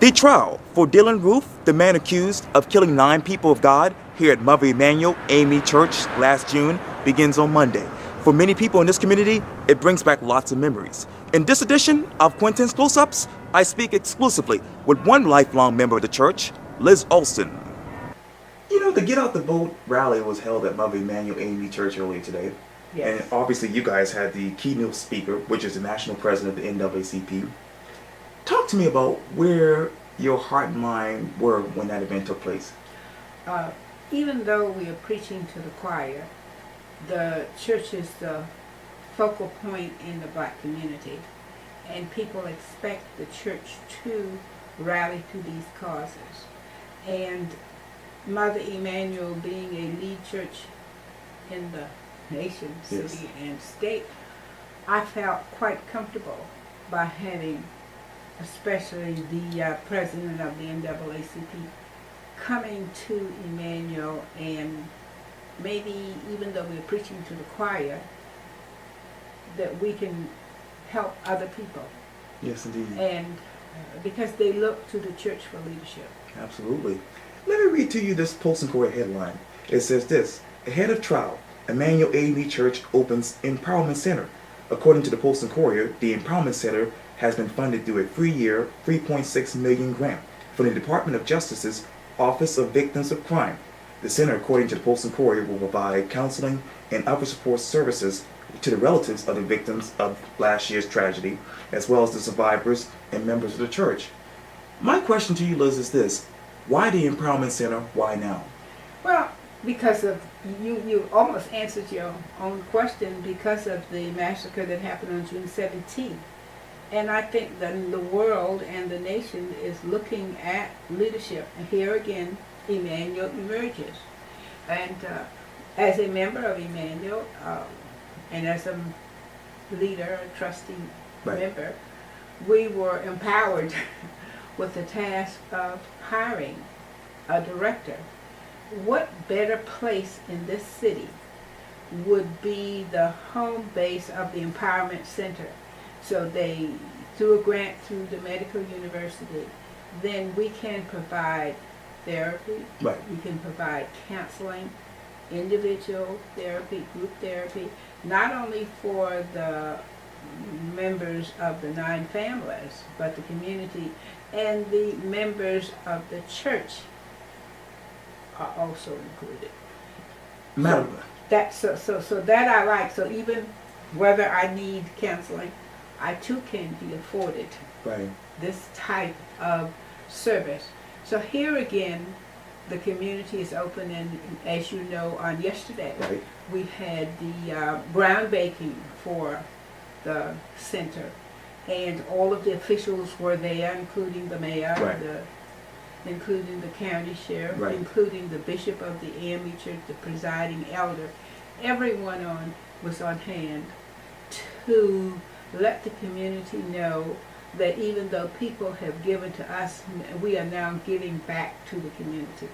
The trial for Dylann Roof, the man accused of killing 9 people of God here at Mother Emanuel AME Church last June, begins on Monday. For many people in this community, it brings back lots of memories. In this edition of Quintin's Close-Ups, I speak exclusively with one lifelong member of the church, Liz Alston. You know, the Get Out the Vote rally was held at Mother Emanuel AME Church earlier today. Yes. And obviously you guys had the keynote speaker, which is the national president of the NAACP. Talk to me about where your heart and mind were when that event took place. Even though we are preaching to the choir, the church is the focal point in the black community, and people expect the church to rally to these causes. And Mother Emanuel, being a lead church in the nation, Yes. city, and state, I felt quite comfortable by having especially the president of the NAACP coming to Emanuel, and maybe even though we're preaching to the choir, that we can help other people. Yes, indeed. And because they look to the church for leadership. Absolutely. Let me read to you this Alston Courier headline. It says this: ahead of trial, Emanuel AME Church opens Empowerment Center. According to the Alston Courier, the Empowerment Center has been funded through a 3-year, $3.6 million grant from the Department of Justice's Office of Victims of Crime. The center, according to the Alston Courier, will provide counseling and other support services to the relatives of the victims of last year's tragedy, as well as the survivors and members of the church. My question to you, Liz, is this: why the Empowerment Center? Why now? Well, because of, you almost answered your own question, because of the massacre that happened on June 17th. And I think that the world and the nation is looking at leadership. And here again, Emanuel emerges. And as a member of Emanuel, and as a leader, a trustee member, we were empowered with the task of hiring a director. What better place in this city would be the home base of the Empowerment Center? So they, through a grant through the medical university, then we can provide therapy, we can provide counseling, individual therapy, group therapy, not only for the members of the 9 families, but the community, and the members of the church are also included. Madam. So that I like. So even whether I need counseling, I too can be afforded this type of service. So here again, the community is open, and as you know, on yesterday we had the groundbreaking for the center, and all of the officials were there, including the mayor, including the county sheriff, including the bishop of the AME Church, the presiding elder. Everyone was on hand to let the community know that even though people have given to us, we are now giving back to the community.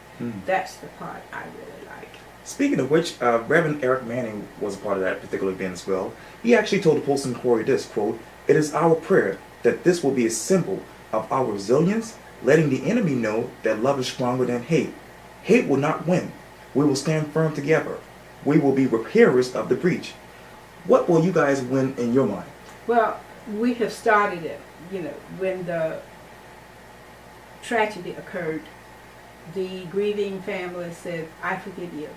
That's the part I really like. Speaking of which, Reverend Eric Manning was a part of that particular event as well. He actually told the Alston Courier this, quote, "It is our prayer that this will be a symbol of our resilience, letting the enemy know that love is stronger than hate. Hate will not win. We will stand firm together. We will be repairers of the breach." What will you guys win in your mind? Well, we have started it. You know, when the tragedy occurred, the grieving family said, "I forgive you."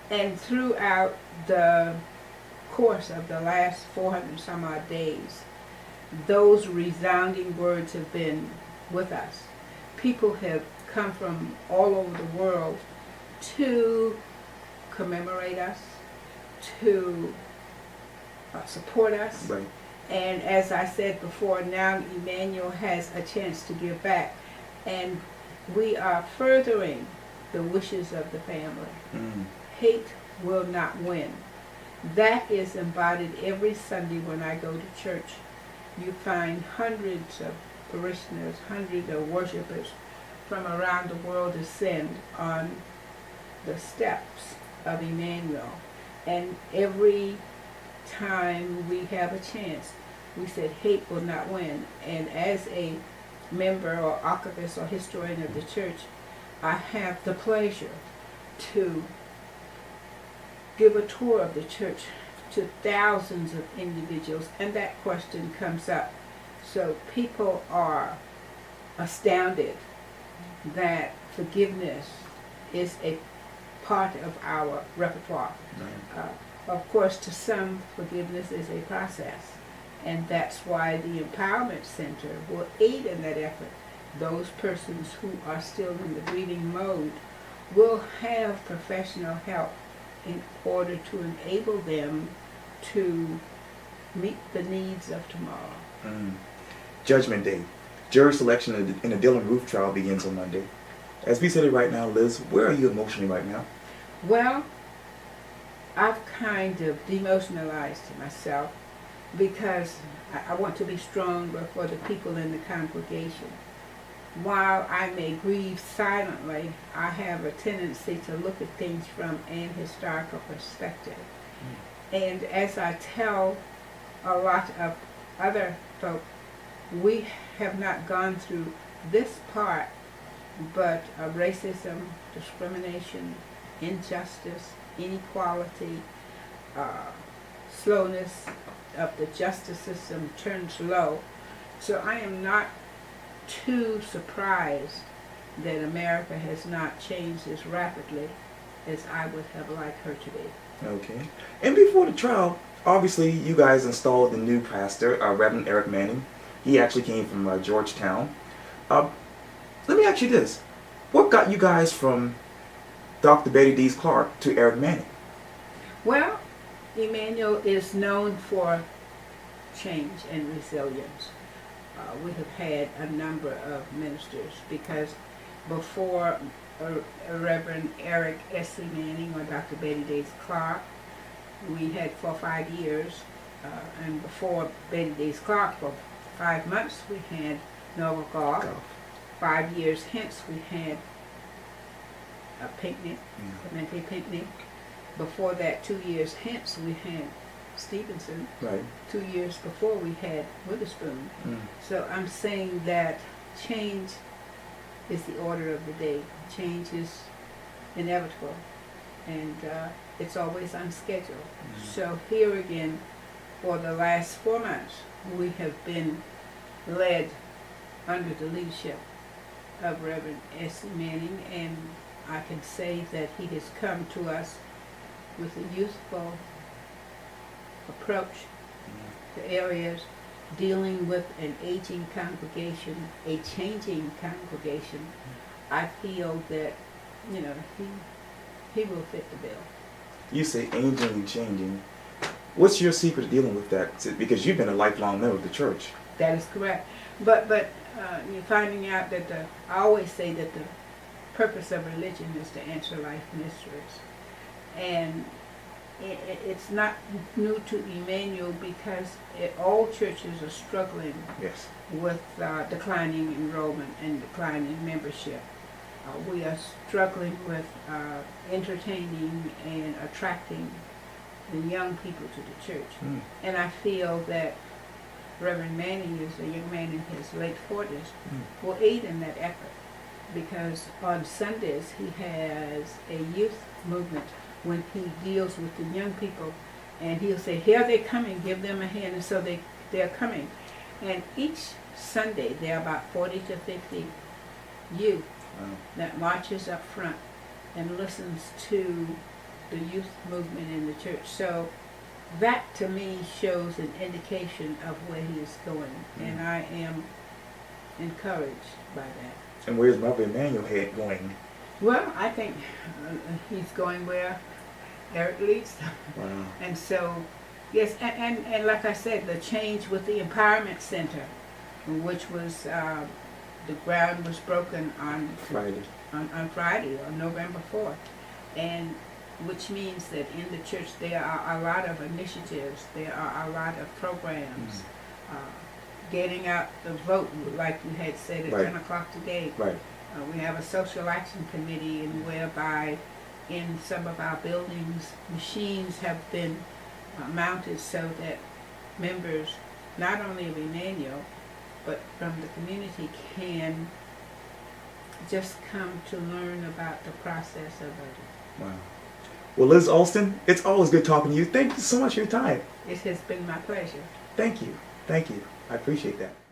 And throughout the course of the last 400 some odd days, those resounding words have been with us. People have come from all over the world to commemorate us, to support us. And as I said before, now Emanuel has a chance to give back. And we are furthering the wishes of the family. Hate will not win. That is embodied every Sunday when I go to church. You find hundreds of parishioners, hundreds of worshipers from around the world descend on the steps of Emanuel. And every time we have a chance, we said hate will not win. And as a member or archivist or historian of the church, I have the pleasure to give a tour of the church to thousands of individuals, and that question comes up. So people are astounded that forgiveness is a part of our repertoire. Of course, to some, forgiveness is a process, and that's why the Empowerment Center will aid in that effort. Those persons who are still in the grieving mode will have professional help in order to enable them to meet the needs of tomorrow. Judgment Day. Jury selection in the Dylann Roof trial begins on Monday. As we said it right now, Liz, where are you emotionally right now? Well, I've kind of demotionalized myself because I want to be stronger for the people in the congregation. While I may grieve silently, I have a tendency to look at things from an historical perspective. And as I tell a lot of other folk, we have not gone through this part, but racism, discrimination, injustice, inequality, slowness of the justice system turns low. So I am not too surprised that America has not changed as rapidly as I would have liked her to be. Okay. And before the trial, obviously you guys installed the new pastor, Reverend Eric Manning. He actually came from Georgetown. Let me ask you this. What got you guys from Dr. Betty Dees Clark to Eric Manning? Well, Emanuel is known for change and resilience. We have had a number of ministers because before Reverend Eric S. Manning or Dr. Betty Dees Clark, we had for 5 years, and before Betty Dees Clark, for 5 months, we had Nova Goff. 5 years hence, we had Pinckney, Clemente Pinckney. Before that, 2 years hence, we had Stevenson. Right. 2 years before, we had Witherspoon. So I'm saying that change is the order of the day. Change is inevitable, and it's always on schedule. So here again, for the last 4 months, we have been led under the leadership of Reverend S. Manning, and I can say that he has come to us with a youthful approach to areas dealing with an aging congregation, a changing congregation. I feel that, he will fit the bill. You say aging and changing. What's your secret to dealing with that? Because you've been a lifelong member of the church. That is correct. But you're finding out that I always say that the purpose of religion is to answer life mysteries. And it's not new to Emanuel because all churches are struggling with declining enrollment and declining membership. We are struggling with entertaining and attracting the young people to the church. And I feel that Reverend Manning is a young man in his late 40s, will aid in that effort because on Sundays he has a youth movement when he deals with the young people, and he'll say, here they're coming, give them a hand, and so they're coming. And each Sunday there are about 40 to 50 youth that marches up front and listens to the youth movement in the church. So that to me shows an indication of where he is going, and I am encouraged by that. And where's Mother Emanuel going? Well, I think he's going where Eric leads them. Wow. And so, yes, and like I said, the change with the Empowerment Center, which was, the ground was broken on Friday. On Friday, on November 4th. And which means that in the church there are a lot of initiatives, there are a lot of programs, getting out the vote, like you had said at 10 o'clock today. Right. We have a social action committee, and whereby in some of our buildings, machines have been mounted so that members, not only of Emanuel, but from the community can just come to learn about the process of it. Wow. Well, Liz Alston, it's always good talking to you. Thank you so much for your time. It has been my pleasure. Thank you. Thank you. I appreciate that.